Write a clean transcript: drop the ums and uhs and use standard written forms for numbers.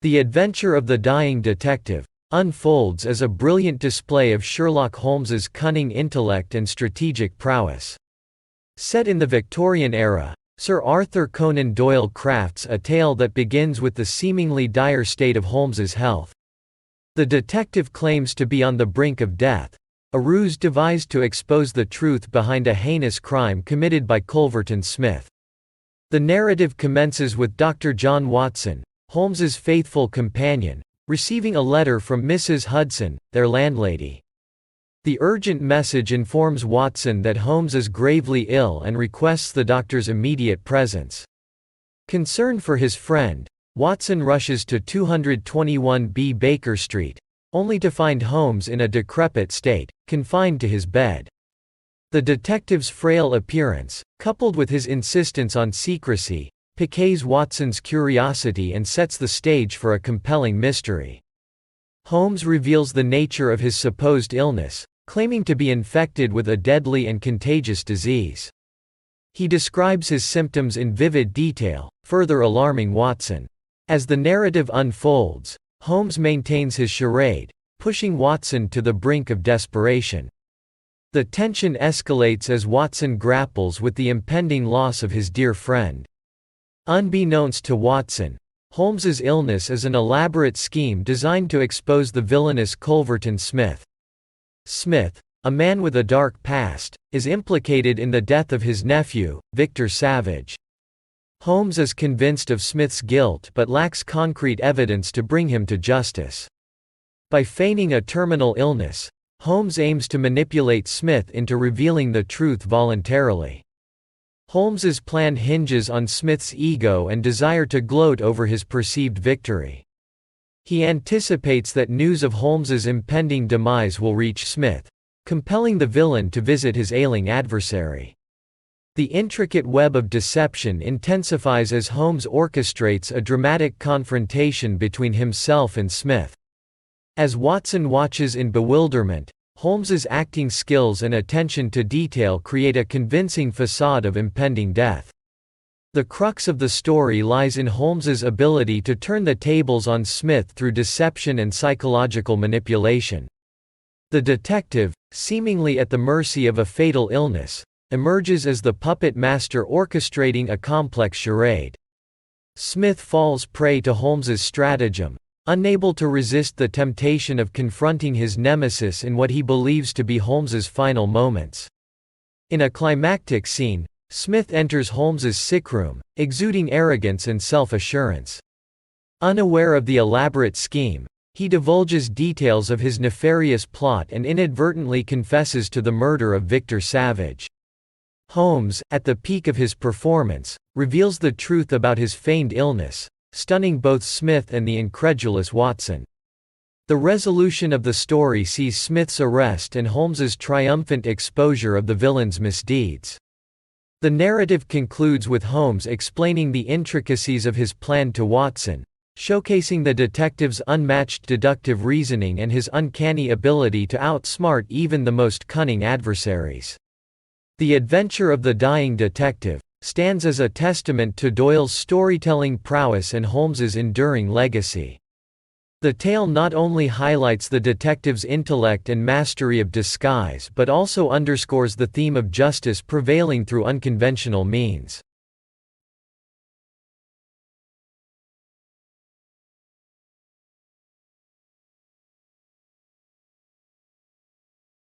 The Adventure of the Dying Detective unfolds as a brilliant display of Sherlock Holmes's cunning intellect and strategic prowess. Set in the Victorian era, Sir Arthur Conan Doyle crafts a tale that begins with the seemingly dire state of Holmes's health. The detective claims to be on the brink of death, a ruse devised to expose the truth behind a heinous crime committed by Culverton Smith. The narrative commences with Dr. John Watson, Holmes's faithful companion, receiving a letter from Mrs. Hudson, their landlady. The urgent message informs Watson that Holmes is gravely ill and requests the doctor's immediate presence. Concerned for his friend, Watson rushes to 221B Baker Street, only to find Holmes in a decrepit state, confined to his bed. The detective's frail appearance, coupled with his insistence on secrecy, piques Watson's curiosity and sets the stage for a compelling mystery. Holmes reveals the nature of his supposed illness, claiming to be infected with a deadly and contagious disease. He describes his symptoms in vivid detail, further alarming Watson. As the narrative unfolds, Holmes maintains his charade, pushing Watson to the brink of desperation. The tension escalates as Watson grapples with the impending loss of his dear friend. Unbeknownst to Watson, Holmes's illness is an elaborate scheme designed to expose the villainous Culverton Smith. Smith, a man with a dark past, is implicated in the death of his nephew, Victor Savage. Holmes is convinced of Smith's guilt but lacks concrete evidence to bring him to justice. By feigning a terminal illness, Holmes aims to manipulate Smith into revealing the truth voluntarily. Holmes's plan hinges on Smith's ego and desire to gloat over his perceived victory. He anticipates that news of Holmes's impending demise will reach Smith, compelling the villain to visit his ailing adversary. The intricate web of deception intensifies as Holmes orchestrates a dramatic confrontation between himself and Smith. As Watson watches in bewilderment, Holmes's acting skills and attention to detail create a convincing facade of impending death. The crux of the story lies in Holmes's ability to turn the tables on Smith through deception and psychological manipulation. The detective, seemingly at the mercy of a fatal illness, emerges as the puppet master orchestrating a complex charade. Smith falls prey to Holmes's stratagem, unable to resist the temptation of confronting his nemesis in what he believes to be Holmes's final moments. In a climactic scene, Smith enters Holmes's sickroom, exuding arrogance and self-assurance. Unaware of the elaborate scheme, he divulges details of his nefarious plot and inadvertently confesses to the murder of Victor Savage. Holmes, at the peak of his performance, reveals the truth about his feigned illness, stunning both Smith and the incredulous Watson. The resolution of the story sees Smith's arrest and Holmes's triumphant exposure of the villain's misdeeds. The narrative concludes with Holmes explaining the intricacies of his plan to Watson, showcasing the detective's unmatched deductive reasoning and his uncanny ability to outsmart even the most cunning adversaries. The Adventure of the Dying Detective stands as a testament to Doyle's storytelling prowess and Holmes's enduring legacy. The tale not only highlights the detective's intellect and mastery of disguise but also underscores the theme of justice prevailing through unconventional means.